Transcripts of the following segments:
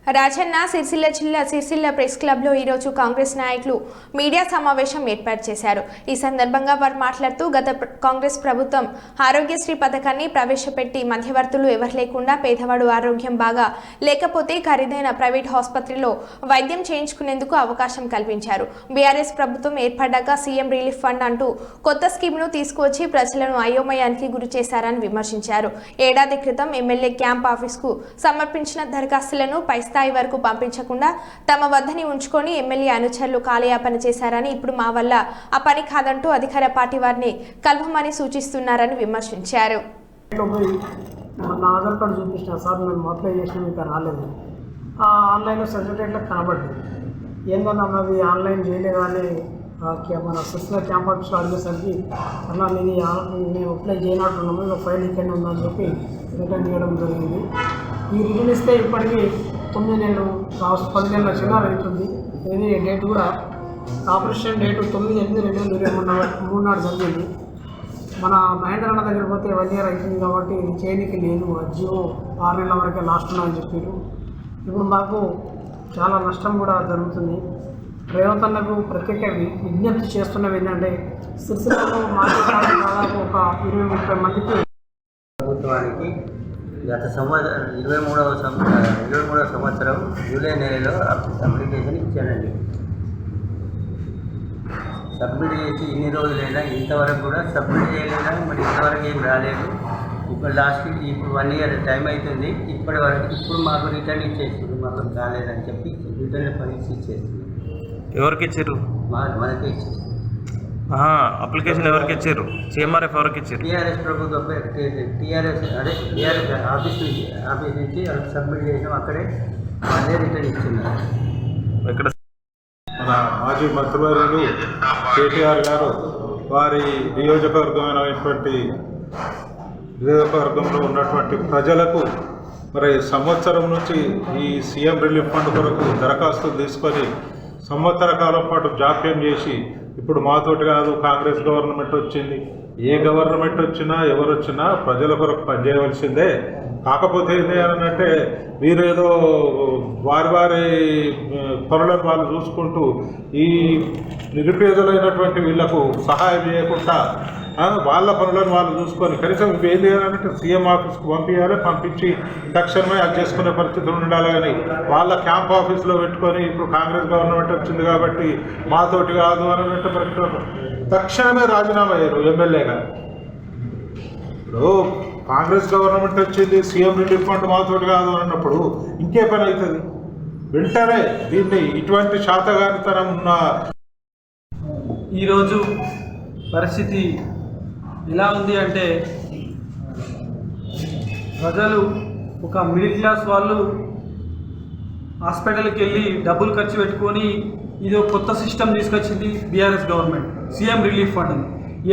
రాజన్న సిరిసిల్ల జిల్లా సిరిసిల్ల ప్రెస్ క్లబ్లో ఈరోజు కాంగ్రెస్ నాయకులు మీడియా సమావేశం ఏర్పాటు చేశారు. ఈ సందర్భంగా వారు మాట్లాడుతూ గత కాంగ్రెస్ ప్రభుత్వం ఆరోగ్యశ్రీ పథకాన్ని ప్రవేశపెట్టి మధ్యవర్తులు ఎవరు లేకుండా పేదవాడు ఆరోగ్యం బాగా లేకపోతే ఖరీదైన ప్రైవేట్ ఆసుపత్రిలో వైద్యం చేయించుకునేందుకు అవకాశం కల్పించారు. బీఆర్ఎస్ ప్రభుత్వం ఏర్పడ్డాక సీఎం రిలీఫ్ ఫండ్ అంటూ కొత్త స్కీమ్ను తీసుకువచ్చి ప్రజలను అయోమయానికి గురి చేశారని విమర్శించారు. ఏడాది క్రితం ఎమ్మెల్యే క్యాంప్ ఆఫీస్కు సమర్పించిన దరఖాస్తులను పై స్థాయి వరకు పంపించకుండా తమ వద్దని ఉంచుకొని ఎమ్మెల్యే అనుచరులు కాలయాపన చేశారని, ఇప్పుడు మా వల్ల ఆ పని కాదంటూ అధికార పార్టీ వారిని కలవమని సూచిస్తున్నారని విమర్శించారు. ఆధార్ కార్డు చూపించిన సార్ మేము అప్లై చేసిన మీకు రాలేదు, ఆన్లైన్లో సర్టిఫికేట్లో కనబడింది. ఏంటన్నా అది ఆన్లైన్ చేయలేదని మన సిస్లో క్యాంప్ ఆఫీస్లో అడిగేసరికి అన్నా మీది మేము అప్లై చేయనట్టున్నాము, ఫైల్ ఇక్కడనే ఉందని చెప్పి రిటర్న్ చేయడం జరిగింది. ఈ రిటర్న్ ఇస్తే ఇప్పటికీ 9 నెలలు 10 నెలల చిన్నారు అవుతుంది. ఇది డేట్ కూడా ఆపరేషన్ డేటు 9/8/2023 నాడు జరిగింది. మన మహేంద్ర అన్న దగ్గర పోతే 1 ఇయర్ అవుతుంది కాబట్టి ఇది చేయడానికి లేదు, జియో 6 నెలల వరకే లాస్ట్ ఉన్నాయని చెప్పారు. ఇప్పుడు మాకు చాలా నష్టం కూడా జరుగుతుంది. రేవంత్ అన్నకు ప్రత్యేక విజ్ఞప్తి చేస్తున్నవి ఏంటంటే సిరిసిల్లలో మాట్లాడే దాదాపు ఒక 20-30 మందికి ప్రభుత్వానికి గత 23వ సంవత్సరం జూలై నెలలో అప్లికేషన్ ఇచ్చానండి. సబ్మిట్ చేసి ఇన్ని రోజులైనా ఇంతవరకు కూడా సబ్మిట్ చేయలేదా, మరి ఇంతవరకు ఏం రాలేదు. ఇప్పుడు లాస్ట్కి ఇప్పుడు 1 ఇయర్ టైం అవుతుంది. ఇప్పటి వరకు ఇప్పుడు మాకు రిటర్న్ ఇచ్చేస్తుంది, మాకు రాలేదని చెప్పి రిటర్న్ పరీక్ష ఇచ్చేస్తుంది. ఎవరికి ఇచ్చారు? మనకే ఇచ్చేస్తుంది. అప్లికేషన్ ఎవరికి ఇచ్చారు? సిఎంఆర్ఎఫ్ ఎవరికి ఇచ్చారు? టీఆర్ఎస్ ప్రభుత్వం, టీఆర్ఎస్ ఆఫీస్ నుంచి సబ్మిట్ చేసినాం, అక్కడే అదే రిటర్న్ ఇస్తున్నారు. ఇక్కడ మన మాజీ మంత్రివర్యులు కేటీఆర్ గారు వారి నియోజకవర్గంలో ఉన్నటువంటి ప్రజలకు మరి సంవత్సరం నుంచి ఈ సీఎం రిలీఫ్ ఫండ్ కొరకు దరఖాస్తులు తీసుకొని సంవత్సర కాలం పాటు జాప్యం చేసి ఇప్పుడు మాతోటి కాదు, కాంగ్రెస్ గవర్నమెంట్ వచ్చింది, ఏ గవర్నమెంట్ వచ్చినా ఎవరు వచ్చినా ప్రజల కొరకు పనిచేయవలసిందే. కాకపోతే ఏంటి అంటే వీరేదో వారి పనులను వాళ్ళు చూసుకుంటూ ఈ నిరుపేదలైనటువంటి వీళ్లకు సహాయం చేయకుండా వాళ్ళ పనులను వాళ్ళు చూసుకొని కనీసం ఏం చేయాలంటే సీఎం ఆఫీస్కి పంపించి తక్షణమే అది చేసుకునే పరిస్థితులు ఉండాలి. కానీ వాళ్ళ క్యాంప్ ఆఫీస్లో పెట్టుకొని ఇప్పుడు కాంగ్రెస్ గవర్నమెంట్ వచ్చింది కాబట్టి మాతోటి కాదు అని తక్షణమే రాజీనామా అయ్యారు ఎమ్మెల్యేగా. ఇప్పుడు కాంగ్రెస్ గవర్నమెంట్ వచ్చింది, సీఎం రిలీఫ్ ఫండ్ మాతోటి కాదు అన్నప్పుడు ఇంకే పని అవుతుంది? వెంటనే దీన్ని ఇటువంటి శాతగానితనం ఉన్న ఈరోజు పరిస్థితి ఎలా ఉంది అంటే ప్రజలు ఒక మిడిల్ క్లాస్ వాళ్ళు హాస్పిటల్కి వెళ్ళి డబ్బులు ఖర్చు పెట్టుకొని ఇది ఒక కొత్త సిస్టమ్ తీసుకొచ్చింది BRS government, CM relief fund.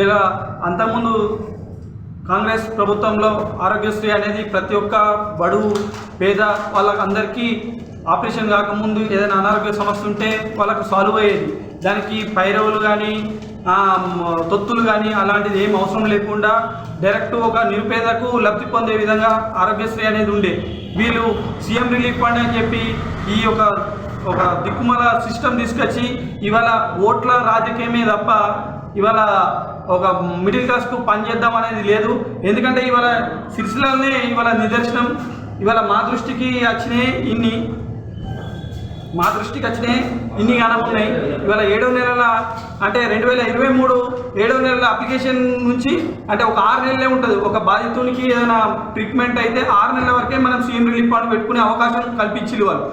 ఇలా అంతకుముందు కాంగ్రెస్ ప్రభుత్వంలో ఆరోగ్యశ్రీ అనేది ప్రతి ఒక్క బడుగు పేద వాళ్ళకందరికీ ఆపరేషన్ కాకముందు ఏదైనా అనారోగ్య సమస్య ఉంటే వాళ్ళకు సాల్వ్ అయ్యేది. దానికి పైరవులు కానీ తొత్తులు కానీ అలాంటిది ఏం అవసరం లేకుండా డైరెక్ట్ ఒక నిరుపేదకు లబ్ధి పొందే విధంగా ఆరోగ్యశ్రీ అనేది ఉండే. వీళ్ళు సీఎం రిలీఫ్ ఫండ్ అని చెప్పి ఈ ఒక దిక్కుమల సిస్టమ్ తీసుకొచ్చి ఇవాళ ఓట్ల రాజకీయమే తప్ప ఇవాళ ఒక మిడిల్ క్లాస్కు పనిచేద్దాం అనేది లేదు. ఎందుకంటే ఇవాళ సిరిసిల్లనే ఇవాళ నిదర్శనం. ఇవాళ మా దృష్టికి వచ్చినాయి ఇన్ని గానం ఉన్నాయి. ఇవాళ 7వ నెలల అంటే 2023 7వ నెలల అప్లికేషన్ నుంచి అంటే ఒక 6 నెలలే ఉంటుంది. ఒక బాధితునికి ఏదైనా ట్రీట్మెంట్ అయితే 6 నెలల వరకే మనం సీఎం రిలీఫ్ ఫండ్ పెట్టుకునే అవకాశం కల్పించింది వాళ్ళు.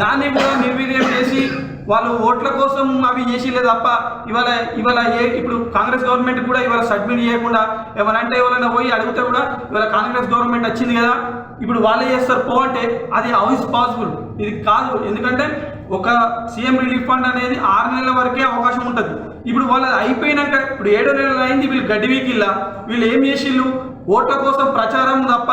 దాన్ని కూడా నిర్వీర్యం చేసి వాళ్ళు ఓట్ల కోసం అవి చేసిలే తప్ప ఇవాళ ఇప్పుడు కాంగ్రెస్ గవర్నమెంట్ కూడా ఇవాళ సబ్మిట్ చేయకుండా ఎవరంటే ఎవరైనా పోయి అడిగితే కూడా ఇవాళ కాంగ్రెస్ గవర్నమెంట్ వచ్చింది కదా ఇప్పుడు వాళ్ళే చేస్తారు పో అంటే అది హౌ ఇస్ పాసిబుల్? ఇది కాదు. ఎందుకంటే ఒక సీఎం రిలీఫ్ ఫండ్ అనేది 6 నెలల వరకే అవకాశం ఉంటుంది. ఇప్పుడు వాళ్ళది అయిపోయినాక ఇప్పుడు 7 నెలలు అయింది, వీళ్ళు గడ్డి వీకిల్లా వీళ్ళు ఏం చేసిళ్ళు? ఓట్ల కోసం ప్రచారం తప్ప